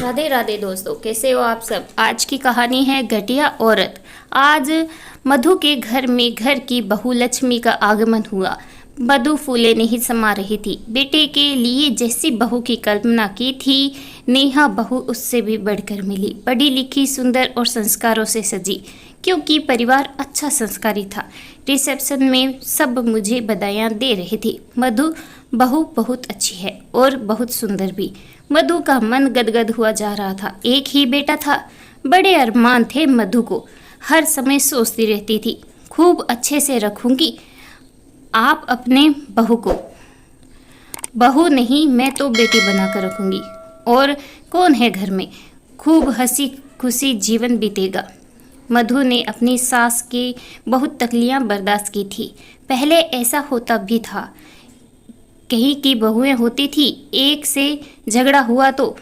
राधे राधे दोस्तों, कैसे हो आप सब। आज की कहानी है घटिया औरत। आज मधु के घर में घर की बहू लक्ष्मी का आगमन हुआ। मधु फूले नहीं समा रही थी। बेटे के लिए जैसी बहू की कल्पना की थी, नेहा बहू उससे भी बढ़कर मिली। पढ़ी लिखी, सुंदर और संस्कारों से सजी, क्योंकि परिवार अच्छा संस्कारी था। रिसेप्शन में सब मुझे बधाइयाँ दे रहे थे। मधु बहू बहुत अच्छी है और बहुत सुंदर भी। मधु का मन गदगद हुआ जा रहा था। एक ही बेटा था, बड़े अरमान थे मधु को। हर समय सोचती रहती थी, खूब अच्छे से रखूंगी आप अपने बहू को। बहू नहीं, मैं तो बेटी बनाकर रखूंगी। और कौन है घर में, खूब हंसी खुशी जीवन बीतेगा। मधु ने अपनी सास की बहुत तकलीफें बर्दाश्त की थी। पहले ऐसा होता भी था, कहीं की बहुएं होती थी, एक से झगड़ा हुआ तो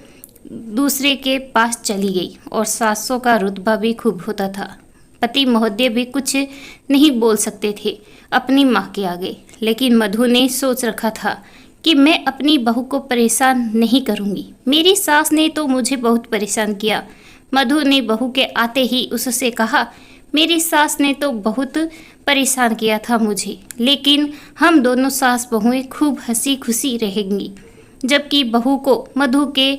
दूसरे के पास चली गई, और सासों का रुतबा भी खूब होता था। पति महोदय भी कुछ नहीं बोल सकते थे अपनी माँ के आगे। लेकिन मधु ने सोच रखा था कि मैं अपनी बहू को परेशान नहीं करूँगी। मेरी सास ने तो मुझे बहुत परेशान किया। मधु ने बहू के आते ही उससे कहा, मेरी सास ने तो बहुत परेशान किया था मुझे, लेकिन हम दोनों सास बहुएं खूब हंसी खुशी रहेंगी। जबकि बहू को मधु के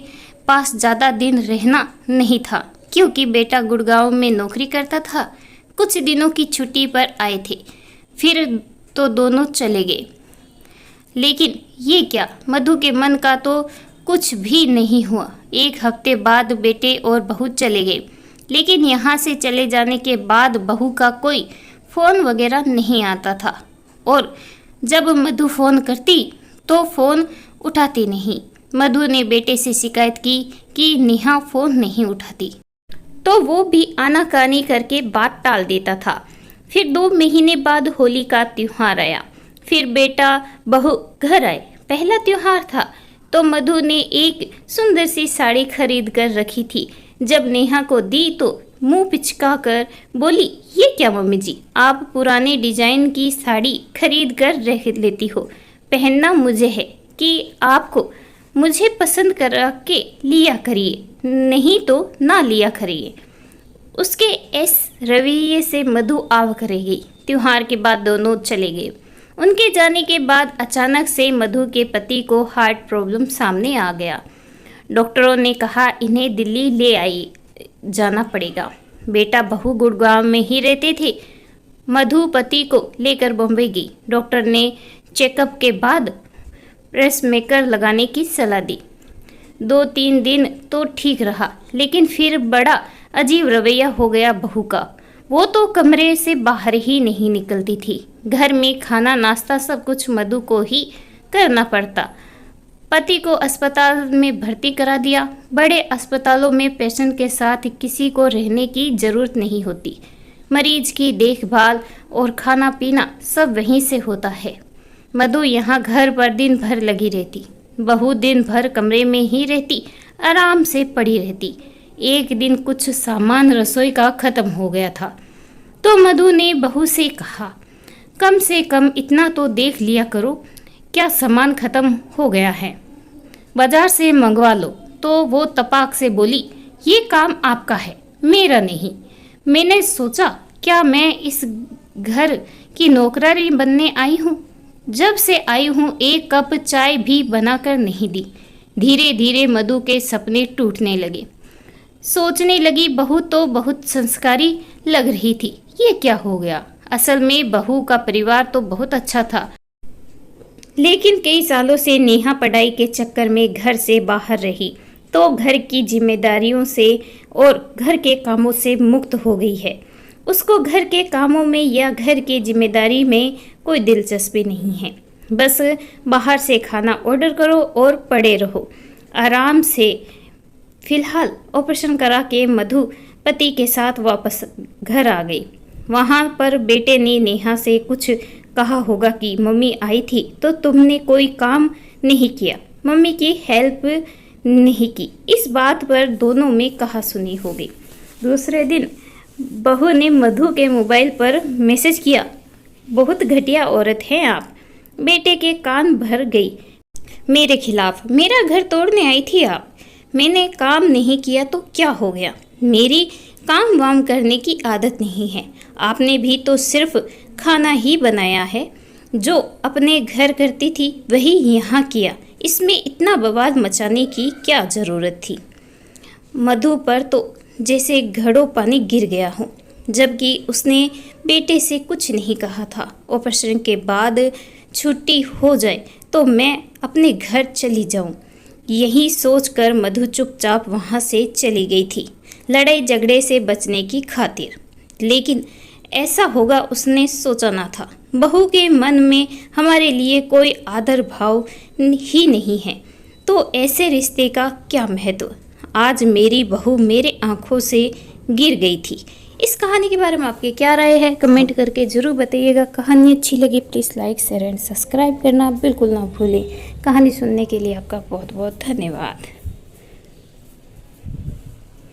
पास ज़्यादा दिन रहना नहीं था, क्योंकि बेटा गुड़गांव में नौकरी करता था। कुछ दिनों की छुट्टी पर आए थे, फिर तो दोनों चले गए। लेकिन ये क्या, मधु के मन का तो कुछ भी नहीं हुआ। एक हफ्ते बाद बेटे और बहू चले गए, लेकिन यहाँ से चले जाने के बाद बहू का कोई फ़ोन वगैरह नहीं आता था, और जब मधु फ़ोन करती तो फ़ोन उठाती नहीं। मधु ने बेटे से शिकायत की कि नेहा फ़ोन नहीं उठाती, तो वो भी आनाकानी करके बात टाल देता था। फिर 2 महीने बाद होली का त्यौहार आया। फिर बेटा बहू घर आए। पहला त्यौहार था तो मधु ने एक सुंदर सी साड़ी खरीद कर रखी थी। जब नेहा को दी तो मुंह पिचका कर बोली, ये क्या मम्मी जी, आप पुराने डिजाइन की साड़ी खरीद कर रख लेती हो। पहनना मुझे है कि आपको मुझे पसंद करा के लिया करिए, नहीं तो ना लिया करिए। उसके इस रवैये से मधु आव कर गई। त्योहार के बाद दोनों चले गए। उनके जाने के बाद अचानक से मधु के पति को हार्ट प्रॉब्लम सामने आ गया। डॉक्टरों ने कहा इन्हें दिल्ली ले आई जाना पड़ेगा। बेटा बहू गुड़गांव में ही रहते थे। मधु पति को लेकर बम्बई गई। डॉक्टर ने चेकअप के बाद पेसमेकर लगाने की सलाह दी। 2-3 दिन तो ठीक रहा, लेकिन फिर बड़ा अजीब रवैया हो गया बहू का। वो तो कमरे से बाहर ही नहीं निकलती थी। घर में खाना नाश्ता सब कुछ मधु को ही करना पड़ता। पति को अस्पताल में भर्ती करा दिया। बड़े अस्पतालों में पेशेंट के साथ किसी को रहने की ज़रूरत नहीं होती। मरीज की देखभाल और खाना पीना सब वहीं से होता है। मधु यहाँ घर पर दिन भर लगी रहती। बहू दिन भर कमरे में ही रहती, आराम से पड़ी रहती। एक दिन कुछ सामान रसोई का ख़त्म हो गया था, तो मधु ने बहू से कहा, कम से कम इतना तो देख लिया करो, क्या सामान ख़त्म हो गया है, बाजार से मंगवा लो। तो वो तपाक से बोली, ये काम आपका है, मेरा नहीं। मैंने सोचा, क्या मैं इस घर की नौकरानी बनने आई हूँ? जब से आई हूँ एक कप चाय भी बनाकर नहीं दी। धीरे धीरे मधु के सपने टूटने लगे। सोचने लगी, बहू तो बहुत संस्कारी लग रही थी, ये क्या हो गया। असल में बहू का परिवार तो बहुत अच्छा था, लेकिन कई सालों से नेहा पढ़ाई के चक्कर में घर से बाहर रही, तो घर की जिम्मेदारियों से और घर के कामों से मुक्त हो गई है। उसको घर के कामों में या घर की जिम्मेदारी में कोई दिलचस्पी नहीं है। बस बाहर से खाना ऑर्डर करो और पड़े रहो आराम से। फिलहाल ऑपरेशन करा के मधु पति के साथ वापस घर आ गई। वहाँ पर बेटे ने नेहा से कुछ कहा होगा कि मम्मी आई थी तो तुमने कोई काम नहीं किया, मम्मी की हेल्प नहीं की। इस बात पर दोनों में कहा सुनी हो गई। दूसरे दिन बहू ने मधु के मोबाइल पर मैसेज किया, बहुत घटिया औरत हैं आप। बेटे के कान भर गई, मेरे खिलाफ मेरा घर तोड़ने आई थी आप। मैंने काम नहीं किया तो क्या हो गया, मेरी काम वाम करने की आदत नहीं है। आपने भी तो सिर्फ खाना ही बनाया है, जो अपने घर करती थी वही यहाँ किया, इसमें इतना बवाल मचाने की क्या ज़रूरत थी। मधु पर तो जैसे घड़ों पानी गिर गया हो, जबकि उसने बेटे से कुछ नहीं कहा था। ऑपरेशन के बाद छुट्टी हो जाए तो मैं अपने घर चली जाऊं, यही सोचकर मधु चुपचाप वहां से चली गई थी, लड़ाई झगड़े से बचने की खातिर। लेकिन ऐसा होगा उसने सोचा ना था। बहू के मन में हमारे लिए कोई आदर भाव ही नहीं है, तो ऐसे रिश्ते का क्या महत्व। आज मेरी बहू मेरे आंखों से गिर गई थी। इस कहानी के बारे में आपके क्या राय है, कमेंट करके ज़रूर बताइएगा। कहानी अच्छी लगी please like share and subscribe करना बिल्कुल ना भूलें। कहानी सुनने के लिए आपका बहुत बहुत धन्यवाद।